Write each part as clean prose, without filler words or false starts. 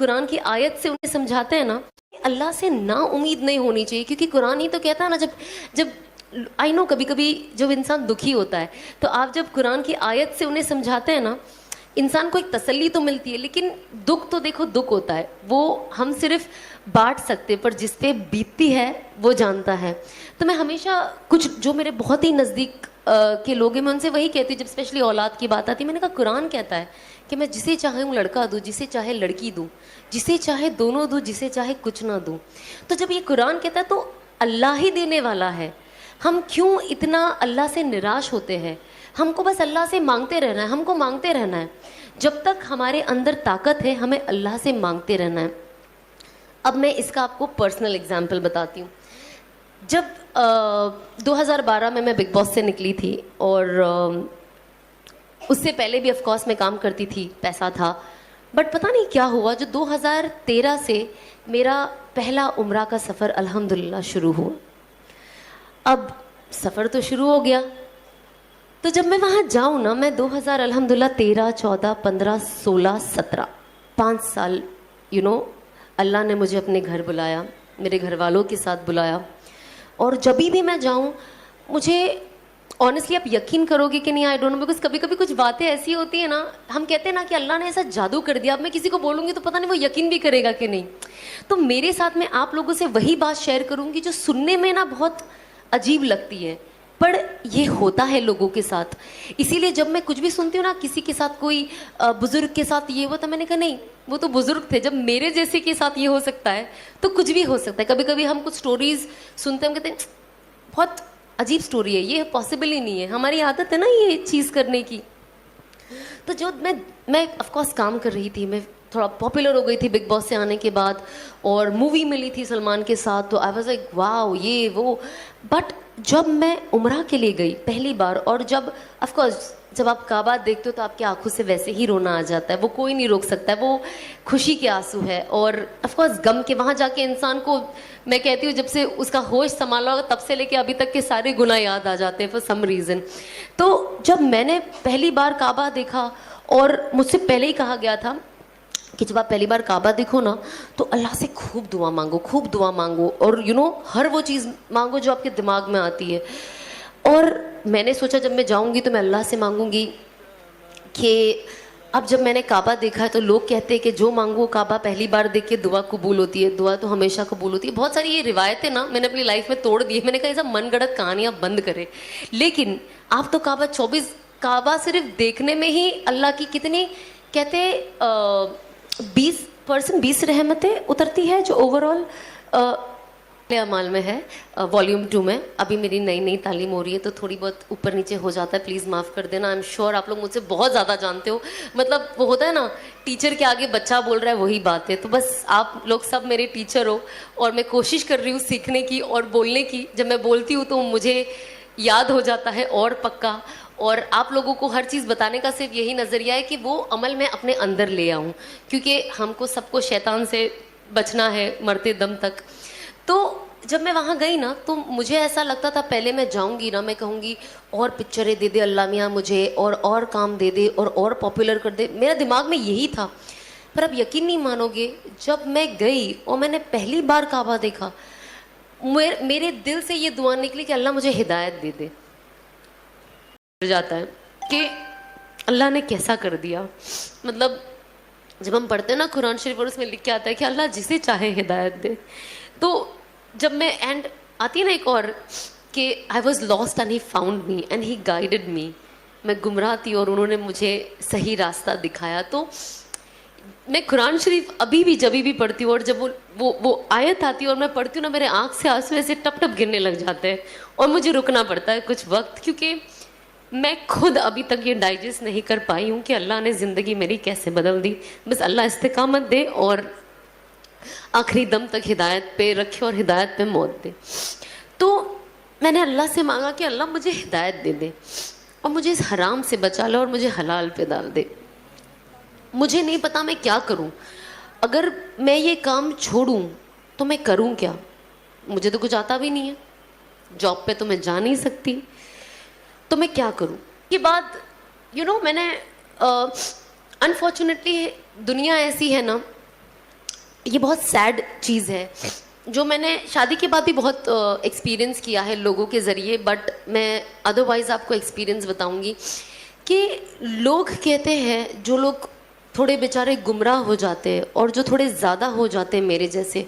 قرآن کی آیت سے انہیں سمجھاتے ہیں نا, اللہ سے نا امید نہیں ہونی چاہیے, کیونکہ قرآن ہی تو کہتا ہے نا, جب آئی نو کبھی کبھی جب انسان دکھی ہوتا ہے تو آپ جب قرآن کی آیت سے انہیں سمجھاتے ہیں نا, انسان کو ایک تسلی تو ملتی ہے, لیکن دکھ تو دیکھو دکھ ہوتا ہے, وہ ہم صرف بانٹ سکتے, پر جس پہ بیتتی ہے وہ جانتا ہے. تو میں ہمیشہ کچھ جو میرے بہت ہی نزدیک کے لوگ ہیں, میں ان سے وہی کہتی ہوں جب اسپیشلی اولاد کی بات آتی ہے. میں نے کہا قرآن کہتا ہے کہ میں جسے چاہوں لڑکا دوں, جسے چاہے لڑکی دوں, جسے چاہے دونوں دوں, جسے چاہے کچھ نہ دوں. تو جب یہ قرآن کہتا ہے تو اللہ ہی دینے والا ہے, ہم کیوں اتنا اللہ سے نراش ہوتے ہیں؟ ہم کو بس اللہ سے مانگتے رہنا ہے, ہم کو مانگتے رہنا ہے. جب تک ہمارے اندر طاقت ہے ہمیں اللہ سے مانگتے رہنا ہے. اب میں اس کا آپ کو پرسنل اگزامپل بتاتی ہوں. جب 2012 میں بگ باس سے نکلی تھی, اور اس سے پہلے بھی آف کورس میں کام کرتی تھی, پیسہ تھا, بٹ پتہ نہیں کیا ہوا, جو 2013 سے میرا پہلا عمرہ کا سفر الحمدللہ شروع ہوا. اب سفر تو شروع ہو گیا, تو جب میں وہاں جاؤں نا, میں 2000 الحمدللہ 13, 14, 15, 16, 17 5 سال اللہ نے مجھے اپنے گھر بلایا, میرے گھر والوں کے ساتھ بلایا, اور جبھی بھی میں جاؤں مجھے آنیسٹلی آپ یقین کرو گے کہ نہیں, آئی ڈونٹ نو, بیکاز کبھی کبھی کچھ باتیں ایسی ہوتی ہیں نا, ہم کہتے ہیں نا کہ اللہ نے ایسا جادو کر دیا, اب میں کسی کو بولوں گی تو پتہ نہیں وہ یقین بھی کرے گا کہ نہیں. تو میرے ساتھ میں آپ لوگوں سے وہی بات شیئر کروں گی جو سننے میں نا بہت عجیب لگتی ہے, پر یہ ہوتا ہے لوگوں کے ساتھ. اسی لیے جب میں کچھ بھی سنتی ہوں نا, کسی کے ساتھ کوئی بزرگ کے ساتھ یہ ہوا, تو میں نے کہا نہیں وہ تو بزرگ تھے, جب میرے جیسے کے ساتھ یہ ہو سکتا ہے تو کچھ بھی ہو سکتا ہے. کبھی کبھی ہم کچھ سٹوریز سنتے ہیں, ہم کہتے ہیں بہت عجیب سٹوری ہے, یہ پاسبل ہی نہیں ہے, ہماری عادت ہے نا یہ چیز کرنے کی. تو جو میں آف کورس کام کر رہی تھی, میں تھوڑا پاپولر ہو گئی تھی بگ باس سے آنے کے بعد, اور مووی ملی تھی سلمان کے ساتھ, تو آئی واز لائک واو یہ وہ. بٹ جب میں عمرہ کے لیے گئی پہلی بار, اور جب آف کورس جب آپ کعبہ دیکھتے ہو تو آپ کی آنکھوں سے ویسے ہی رونا آ جاتا ہے, وہ کوئی نہیں روک سکتا ہے, وہ خوشی کے آنسو ہے, اور آف کورس غم کے. وہاں جا کے انسان کو, میں کہتی ہوں جب سے اس کا ہوش سنبھالا ہوگا تب سے لے کے ابھی تک کے سارے گناہ یاد آ جاتے ہیں فار سم ریزن. تو جب میں نے پہلی بار کعبہ دیکھا, اور مجھ سے پہلے ہی کہا گیا تھا کہ جب آپ پہلی بار کعبہ دیکھو نا تو اللہ سے خوب دعا مانگو, خوب دعا مانگو, اور ہر وہ چیز مانگو جو آپ کے دماغ میں آتی ہے. اور میں نے سوچا جب میں جاؤں گی تو میں اللہ سے مانگوں گی کہ اب جب میں نے کعبہ دیکھا ہے تو لوگ کہتے ہیں کہ جو مانگو کعبہ پہلی بار دیکھ کے دعا قبول ہوتی ہے, دعا تو ہمیشہ قبول ہوتی ہے. بہت ساری یہ روایتیں نا میں نے اپنی لائف میں توڑ دی ہے, میں نے کہا یہ سب من گڑت کہانیاں بند کرے. لیکن آپ تو کعبہ صرف دیکھنے میں ہی اللہ کی کتنی کہتے 20% رحمتیں اترتی ہے, جو اوور آل اعمال میں ہے, والیوم 2 میں. ابھی میری نئی تعلیم ہو رہی ہے تو تھوڑی بہت اوپر نیچے ہو جاتا ہے, پلیز معاف کر دینا. آئی ایم شیور آپ لوگ مجھ سے بہت زیادہ جانتے ہو, مطلب وہ ہوتا ہے نا ٹیچر کے آگے بچہ بول رہا ہے وہی بات ہے. تو بس آپ لوگ سب میرے ٹیچر ہو, اور میں کوشش کر رہی ہوں سیکھنے کی اور بولنے کی. جب میں بولتی ہوں تو مجھے یاد ہو جاتا ہے اور پکا, اور آپ لوگوں کو ہر چیز بتانے کا صرف یہی نظریہ ہے کہ وہ عمل میں اپنے اندر لے آؤں, کیونکہ ہم کو سب کو شیطان سے بچنا ہے مرتے دم تک. تو جب میں وہاں گئی نا تو مجھے ایسا لگتا تھا, پہلے میں جاؤں گی نا میں کہوں گی اور پکچریں دے دے اللہ میاں مجھے, اور کام دے دے, اور پاپولر کر دے. میرا دماغ میں یہی تھا. پر اب یقین نہیں مانو گے, جب میں گئی اور میں نے پہلی بار کعبہ دیکھا, میرے دل سے یہ دعا نکلی کہ اللہ مجھے ہدایت دے دے. جاتا ہے کہ اللہ نے کیسا کر دیا. مطلب جب ہم پڑھتے ہیں نا قرآن شریف اور اس میں لکھ کے آتا ہے کہ اللہ جسے چاہے ہدایت دے, تو جب میں اینڈ آتی ہے نا ایک اور کہ I was lost and he found me and he guided me, میں گمراہ تھی اور انہوں نے مجھے صحیح راستہ دکھایا. تو میں قرآن شریف ابھی بھی جبھی بھی پڑھتی ہوں, اور جب وہ آیت آتی ہے اور میں پڑھتی ہوں نا, میرے آنکھ سے آنسو ایسے ٹپ ٹپ گرنے لگ جاتے ہیں, اور مجھے رکنا پڑتا ہے کچھ وقت, کیونکہ میں خود ابھی تک یہ ڈائجسٹ نہیں کر پائی ہوں کہ اللہ نے زندگی میری کیسے بدل دی. بس اللہ استقامت دے اور آخری دم تک ہدایت پہ رکھے اور ہدایت پہ موت دے. تو میں نے اللہ سے مانگا کہ اللہ مجھے ہدایت دے دے, اور مجھے اس حرام سے بچا لے, اور مجھے حلال پہ ڈال دے. مجھے نہیں پتا میں کیا کروں, اگر میں یہ کام چھوڑوں تو میں کروں کیا, مجھے تو کچھ آتا بھی نہیں ہے, جاب پہ تو میں جا نہیں سکتی, تو میں کیا کروں. کے بعد میں نے انفارچونیٹلی دنیا ایسی ہے نا یہ بہت سیڈ چیز ہے جو میں نے شادی کے بعد بھی بہت ایکسپیرینس کیا ہے لوگوں کے ذریعے, بٹ میں ادروائز آپ کو ایکسپیرینس بتاؤں گی کہ لوگ کہتے ہیں, جو لوگ تھوڑے بیچارے گمراہ ہو جاتے ہیں اور جو تھوڑے زیادہ ہو جاتے ہیں میرے جیسے,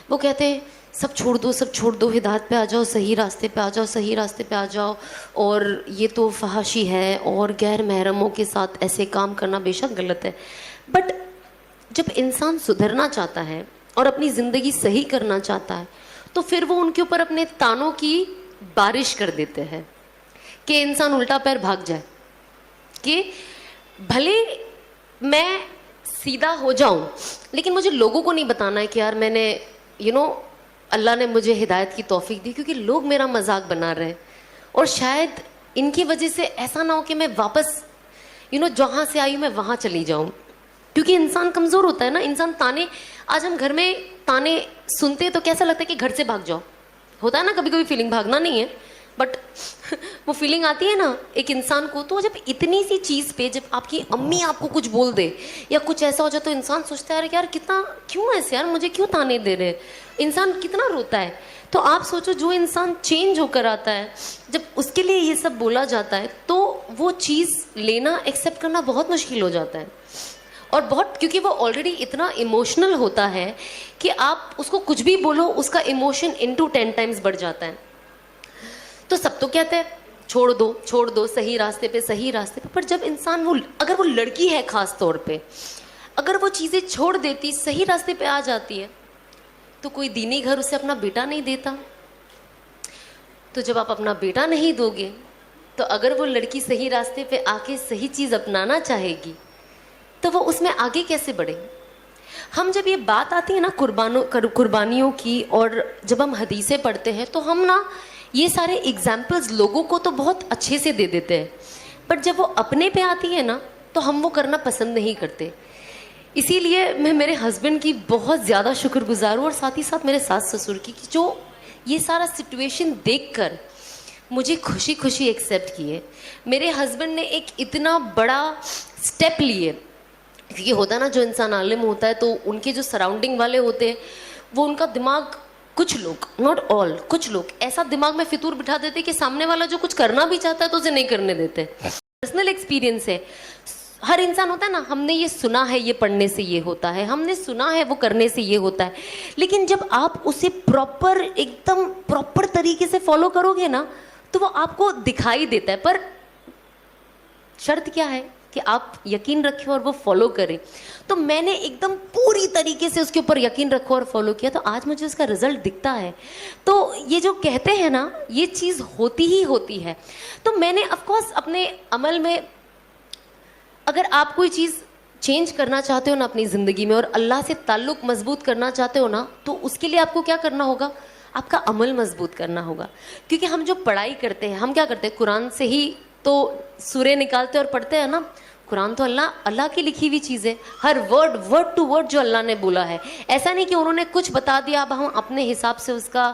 وہ کہتے ہیں سب چھوڑ دو, سب چھوڑ دو, ہدایت پہ آ جاؤ, صحیح راستے پہ آ جاؤ, صحیح راستے پہ آ جاؤ, اور یہ تو فحاشی ہے اور غیر محرموں کے ساتھ ایسے کام کرنا بے شک غلط ہے. بٹ جب انسان سدھرنا چاہتا ہے اور اپنی زندگی صحیح کرنا چاہتا ہے تو پھر وہ ان کے اوپر اپنے تانوں کی بارش کر دیتے ہیں کہ انسان الٹا پیر بھاگ جائے, کہ بھلے میں سیدھا ہو جاؤں لیکن مجھے لوگوں کو نہیں بتانا ہے کہ یار میں نے اللہ نے مجھے ہدایت کی توفیق دی, کیونکہ لوگ میرا مذاق بنا رہے ہیں اور شاید ان کی وجہ سے ایسا نہ ہو کہ میں واپس جہاں سے آئی ہوں میں وہاں چلی جاؤں. کیونکہ انسان کمزور ہوتا ہے نا, انسان تانے, آج ہم گھر میں تانے سنتے تو کیسا لگتا ہے کہ گھر سے بھاگ جاؤ, ہوتا ہے نا کبھی کبھی فیلنگ, بھاگنا نہیں ہے بٹ وہ فیلنگ آتی ہے نا ایک انسان کو. تو جب اتنی سی چیز پہ جب آپ کی امی آپ کو کچھ بول دے یا کچھ ایسا ہو جائے تو انسان سوچتا ہے یار کتنا, کیوں ایسے یار, مجھے کیوں تانے دے رہے, انسان کتنا روتا ہے. تو آپ سوچو جو انسان چینج ہو کر آتا ہے, جب اس کے لیے یہ سب بولا جاتا ہے تو وہ چیز لینا, ایکسیپٹ کرنا بہت مشکل ہو جاتا ہے. اور بہت, کیونکہ وہ آلریڈی اتنا ایموشنل ہوتا ہے کہ آپ اس کو کچھ بھی بولو اس کا ایموشن انٹو 10 ٹائمز بڑھ جاتا ہے. تو سب تو کہتے ہیں چھوڑ دو چھوڑ دو, صحیح راستے پہ صحیح راستے پہ, پر جب انسان اگر وہ لڑکی ہے خاص طور پہ, اگر وہ چیزیں چھوڑ دیتی, صحیح راستے پہ آ جاتی ہے, تو کوئی دینی گھر اسے اپنا بیٹا نہیں دیتا. تو جب آپ اپنا بیٹا نہیں دو گے تو اگر وہ لڑکی صحیح راستے پہ آ کے صحیح چیز اپنانا چاہے گی تو وہ اس میں آگے کیسے بڑھے. ہم جب یہ بات آتی ہے نا قربانیوں کی, اور جب ہم حدیثیں پڑھتے ہیں تو ہم یہ سارے ایگزامپلز لوگوں کو تو بہت اچھے سے دے دیتے ہیں, بٹ جب وہ اپنے پہ آتی ہے نا تو ہم وہ کرنا پسند نہیں کرتے. اسی لیے میں میرے ہسبینڈ کی بہت زیادہ شکر گزار ہوں, اور ساتھ ہی ساتھ میرے ساس سسر کی, جو یہ سارا سچویشن دیکھ کر مجھے خوشی خوشی ایکسیپٹ کیے. میرے ہسبینڈ نے ایک اتنا بڑا اسٹیپ لیے, کیونکہ ہوتا ہے نا جو انسان عالم ہوتا ہے تو ان کے جو سراؤنڈنگ والے ہوتے ہیں وہ ان کا دماغ, کچھ لوگ, ناٹ آل, کچھ لوگ ایسا دماغ میں فطور بٹھا دیتے کہ سامنے والا جو کچھ کرنا بھی چاہتا ہے تو اسے نہیں کرنے دیتے. پرسنل ایکسپیرینس ہے, ہر انسان ہوتا ہے نا, ہم نے یہ سنا ہے یہ پڑھنے سے یہ ہوتا ہے, ہم نے سنا ہے وہ کرنے سے یہ ہوتا ہے, لیکن جب آپ اسے پراپر, ایک دم پراپر طریقے سے فالو کرو گے نا تو وہ آپ کو دکھائی دیتا ہے. پر شرط کیا ہے کہ آپ یقین رکھیں اور وہ فالو کریں. تو میں نے ایک دم پوری طریقے سے اس کے اوپر یقین رکھا اور فالو کیا, تو آج مجھے اس کا رزلٹ دکھتا ہے. تو یہ جو کہتے ہیں نا یہ چیز ہوتی ہی ہوتی ہے. تو میں نے آف کورس اپنے عمل میں, اگر آپ کوئی چیز چینج کرنا چاہتے ہو نا اپنی زندگی میں اور اللہ سے تعلق مضبوط کرنا چاہتے ہو نا, تو اس کے لیے آپ کو کیا کرنا ہوگا, آپ کا عمل مضبوط کرنا ہوگا. کیونکہ ہم جو پڑھائی کرتے ہیں, ہم کیا کرتے ہیں, قرآن سے ہی تو سورے نکالتے اور پڑھتے ہیں نا. قرآن تو اللہ کی لکھی ہوئی چیز ہے, ہر ورڈ ٹو ورڈ جو اللہ نے بولا ہے. ایسا نہیں کہ انہوں نے کچھ بتا دیا اب ہم اپنے حساب سے اس کا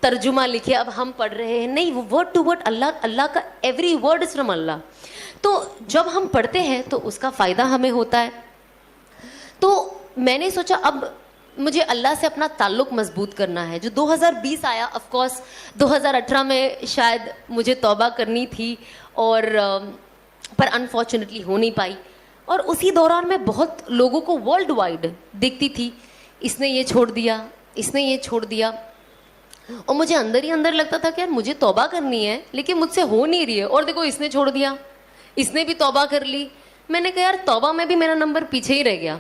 ترجمہ لکھے اب ہم پڑھ رہے ہیں. نہیں, وہ ورڈ ٹو ورڈ اللہ کا ایوری ورڈ از فرام اللہ. تو جب ہم پڑھتے ہیں تو اس کا فائدہ ہمیں ہوتا ہے. تو میں نے سوچا اب مجھے اللہ سے اپنا تعلق مضبوط کرنا ہے. جو 2020 آیا, آف کورس 2018 میں شاید مجھے توبہ کرنی تھی اور پر انفارچونیٹلی ہو نہیں پائی. اور اسی دوران میں بہت لوگوں کو ورلڈ وائڈ دیکھتی تھی, اس نے یہ چھوڑ دیا, اس نے یہ چھوڑ دیا, اور مجھے اندر ہی اندر لگتا تھا کہ یار مجھے توبہ کرنی ہے لیکن مجھ سے ہو نہیں رہی ہے. اور دیکھو اس نے چھوڑ دیا, اس نے بھی توبہ کر لی. میں نے کہا یار توبہ میں بھی میرا نمبر پیچھے ہی رہ گیا,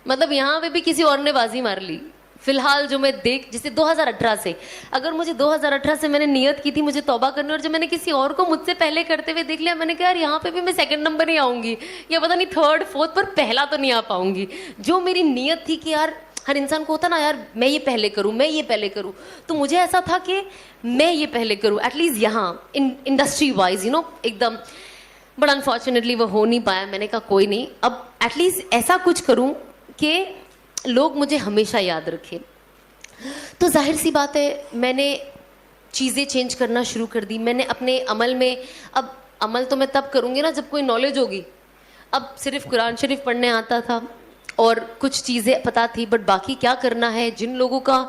مطلب یہاں پہ بھی کسی اور نے بازی مار لی. فی الحال جو میں جیسے 2018 سے, اگر مجھے 2018 سے میں نے نیت کی تھی مجھے توبہ کرنی, اور جب میں نے کسی اور کو مجھ سے پہلے کرتے ہوئے دیکھ لیا, میں نے کہا یار یہاں پہ بھی میں سیکنڈ نمبر ہی آؤں گی, یا پتہ نہیں تھرڈ فورتھ, پر پہلا تو نہیں آ پاؤں گی. جو میری نیت تھی کہ یار ہر انسان کو ہوتا نا یار میں یہ پہلے کروں, میں یہ پہلے کروں, تو مجھے ایسا تھا کہ میں یہ پہلے کروں ایٹ لیسٹ یہاں انڈسٹری وائز ایک دم. بٹ انفارچونیٹلی وہ ہو نہیں پایا. میں نے کہا کوئی نہیں, اب ایٹ لیسٹ ایسا کچھ کروں کہ لوگ مجھے ہمیشہ یاد رکھیں. تو ظاہر سی بات ہے میں نے چیزیں چینج کرنا شروع کر دی. میں نے اپنے عمل میں, اب عمل تو میں تب کروں گی نا جب کوئی نالج ہوگی. اب صرف قرآن شریف پڑھنے آتا تھا, اور کچھ چیزیں پتہ تھی, بٹ باقی کیا کرنا ہے, جن لوگوں کا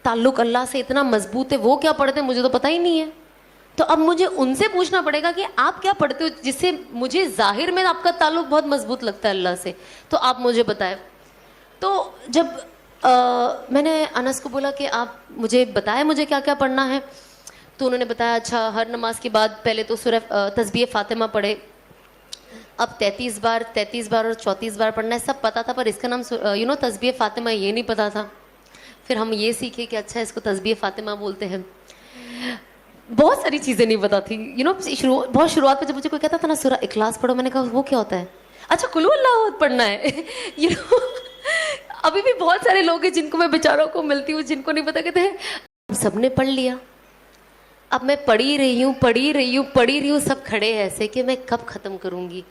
تعلق اللہ سے اتنا مضبوط ہے وہ کیا پڑھتے ہیں مجھے تو پتہ ہی نہیں ہے. تو اب مجھے ان سے پوچھنا پڑے گا کہ آپ کیا پڑھتے ہو جس سے مجھے ظاہر میں آپ کا تعلق بہت مضبوط لگتا ہے اللہ سے, تو آپ مجھے بتائیں. تو جب میں نے انس کو بولا کہ آپ مجھے بتائیں مجھے کیا کیا پڑھنا ہے, تو انہوں نے بتایا اچھا ہر نماز کے بعد پہلے تو سورہ تسبیح فاطمہ پڑھے, اب 33 بار اور 34 بار پڑھنا ہے, سب پتا تھا پر اس کا نام تسبیح فاطمہ یہ نہیں پتا تھا. پھر ہم یہ سیکھے کہ اچھا اس کو تسبیح فاطمہ بولتے ہیں. بہت ساری چیزیں نہیں پتا تھی, بہت شروعات میں جب مجھے کوئی کہتا تھا نا سورہ اخلاص پڑھو, میں نے کہا وہ کیا ہوتا ہے, اچھا قل ہو اللہ احد پڑھنا ہے. ابھی بھی بہت سارے لوگ ہیں جن کو میں بیچاروں کو ملتی ہوں جن کو نہیں پتا, کہتے ہیں سب نے پڑھ لیا, اب میں پڑھی رہی ہوں, سب کھڑے ہیں ایسے کہ میں کب ختم کروں گی.